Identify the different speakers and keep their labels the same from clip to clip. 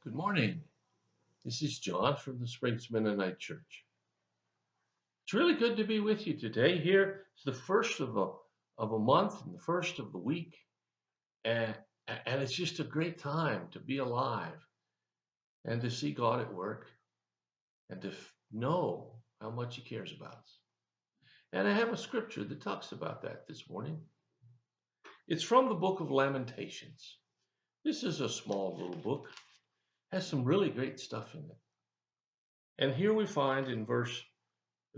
Speaker 1: Good morning. This is John from the Springs Mennonite Church. It's really good to be with you today. Here it's the first of a month and the first of the week, and and it's just a great time to be alive and to see God at work and to know how much He cares about us. And I have a scripture that talks about that this morning. It's from the book of Lamentations. This is a small little book, has some really great stuff in it. And here we find in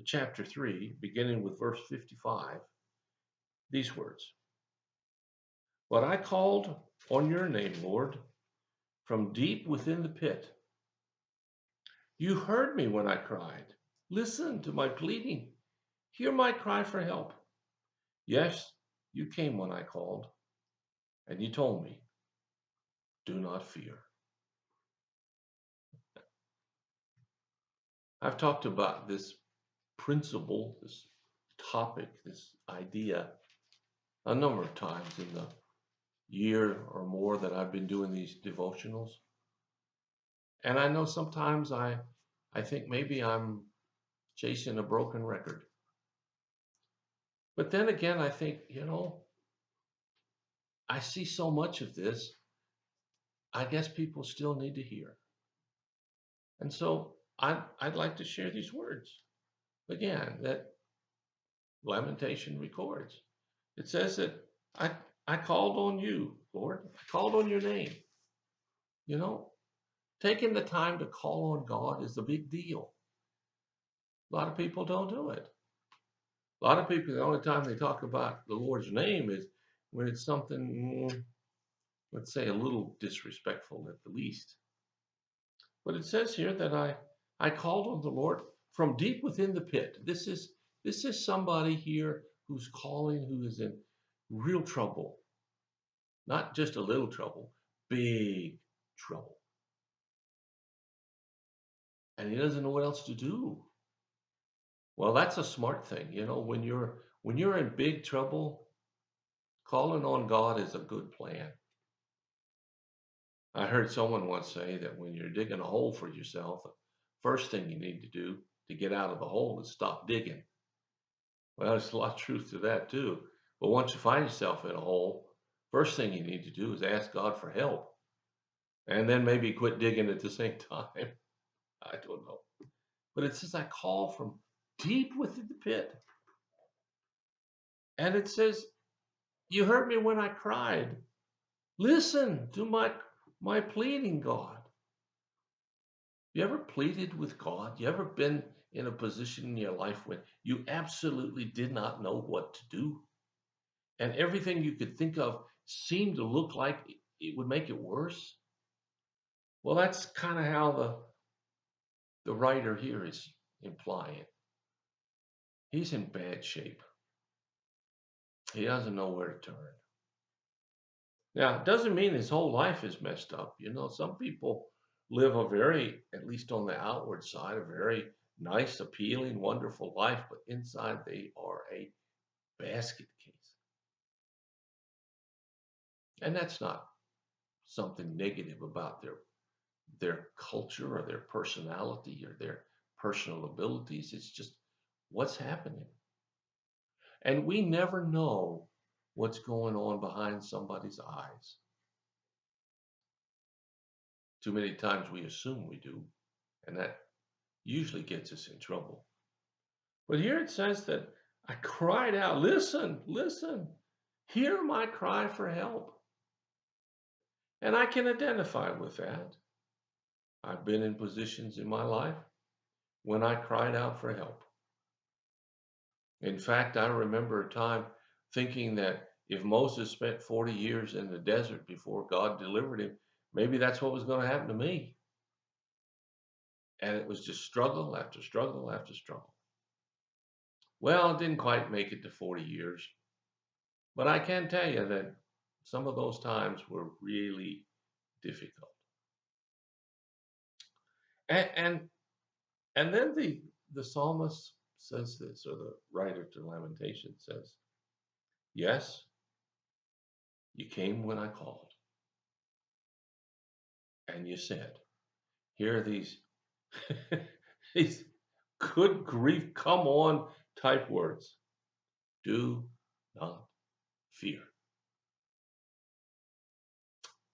Speaker 1: chapter 3, beginning with verse 55, these words. But I called on your name, Lord, from deep within the pit. You heard me when I cried. Listen to my pleading. Hear my cry for help. Yes, you came when I called, and you told me, do not fear. I've talked about this principle, this topic, this idea a number of times in the year or more that I've been doing these devotionals. And I know sometimes I think maybe I'm chasing a broken record. But then again, I think, I see so much of this, I guess people still need to hear. And so I'd like to share these words again that Lamentation records. It says that I, I called on you, Lord. I called on your name. You know, taking the time to call on God is a big deal. A lot of people don't do it. A lot of people, the only time they talk about the Lord's name is when it's something, let's say, a little disrespectful at the least. But it says here that I called on the Lord from deep within the pit. This is somebody here who's calling, who is in real trouble, not just a little trouble, big trouble, and he doesn't know what else to do. Well, that's a smart thing, when you're in big trouble, calling on God is a good plan. I heard someone once say that when you're digging a hole for yourself, the first thing you need to do to get out of the hole is stop digging. Well, there's a lot of truth to that too. But once you find yourself in a hole, first thing you need to do is ask God for help. And then maybe quit digging at the same time. I don't know. But it says, I call from deep within the pit. And it says, you heard me when I cried. Listen to my pleading, God. You ever pleaded with God? You ever been in a position in your life when you absolutely did not know what to do? And everything you could think of seemed to look like it would make it worse? Well, that's kind of how the writer here is implying. He's in bad shape. He doesn't know where to turn. Now, it doesn't mean his whole life is messed up. Some people live a very, at least on the outward side, a very nice, appealing, wonderful life, but inside they are a basket case. And that's not something negative about their culture or their personality or their personal abilities. It's just what's happening. And we never know what's going on behind somebody's eyes. Too many times we assume we do, and that usually gets us in trouble. But here it says that I cried out, listen, listen, hear my cry for help. And I can identify with that. I've been in positions in my life when I cried out for help. In fact, I remember a time thinking that if Moses spent 40 years in the desert before God delivered him, maybe that's what was going to happen to me. And it was just struggle after struggle after struggle. Well, it didn't quite make it to 40 years, but I can tell you that some of those times were really difficult. And and, and then the psalmist says this, or the writer to Lamentation says, yes, you came when I called, and you said, hear these, these good grief, come on type words. Do not fear.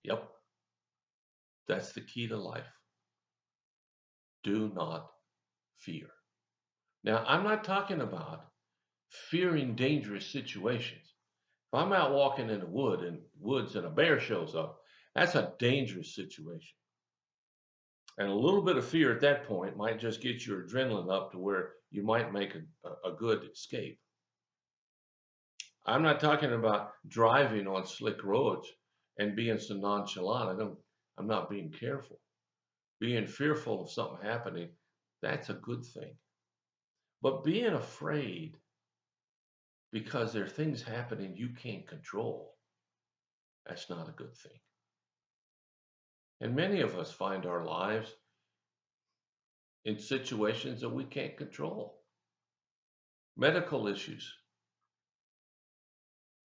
Speaker 1: Yep, that's the key to life. Do not fear. Now, I'm not talking about fearing dangerous situations. If I'm out walking in the woods and a bear shows up, that's a dangerous situation. And a little bit of fear at that point might just get your adrenaline up to where you might make a good escape. I'm not talking about driving on slick roads and being so nonchalant. I'm not being careful. Being fearful of something happening, that's a good thing. But being afraid because there are things happening you can't control, that's not a good thing. And many of us find our lives in situations that we can't control. Medical issues.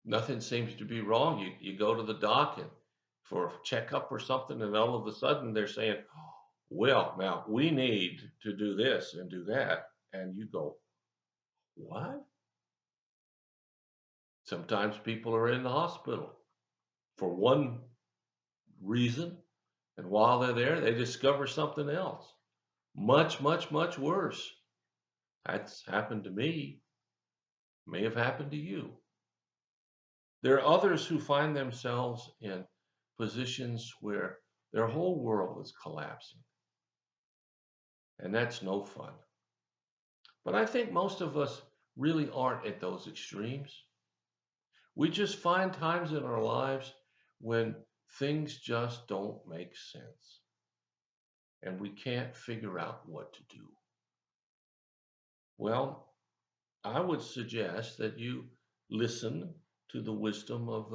Speaker 1: Nothing seems to be wrong. You go to the doc and for a checkup or something, and all of a sudden they're saying, well, now we need to do this and do that. And you go, what? Sometimes people are in the hospital for one reason, and while they're there, they discover something else. Much, much, much worse. That's happened to me, may have happened to you. There are others who find themselves in positions where their whole world is collapsing, and that's no fun. But I think most of us really aren't at those extremes. We just find times in our lives when things just don't make sense and we can't figure out what to do. Well, I would suggest that you listen to the wisdom of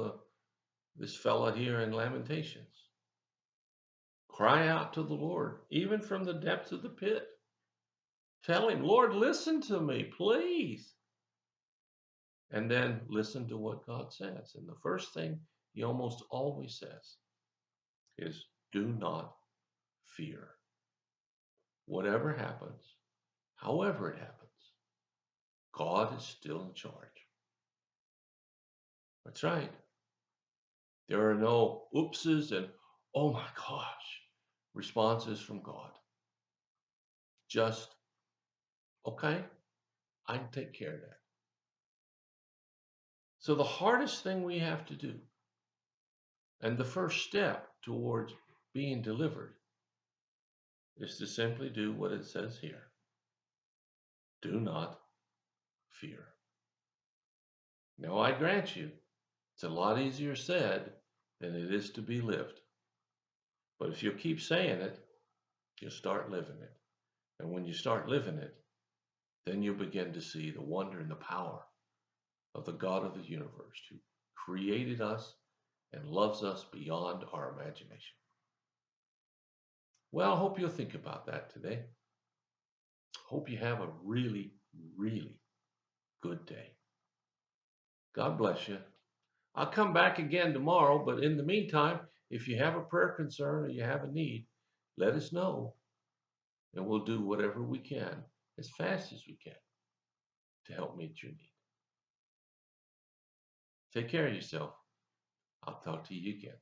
Speaker 1: this fella here in Lamentations. Cry out to the Lord, even from the depths of the pit. Tell him, Lord, listen to me, please. And then listen to what God says. And the first thing he almost always says is, do not fear. Whatever happens, however it happens, God is still in charge. That's right. There are no oopses and oh my gosh responses from God. Just, okay, I can take care of that. So the hardest thing we have to do, and the first step towards being delivered, is to simply do what it says here. Do not fear. Now, I grant you, it's a lot easier said than it is to be lived. But if you keep saying it, you'll start living it. And when you start living it, then you'll begin to see the wonder and the power of the God of the universe who created us and loves us beyond our imagination. Well, I hope you'll think about that today. Hope you have a really, really good day. God bless you. I'll come back again tomorrow, but in the meantime, if you have a prayer concern or you have a need, let us know, and we'll do whatever we can as fast as we can to help meet your need. Take care of yourself. I'll talk to you again.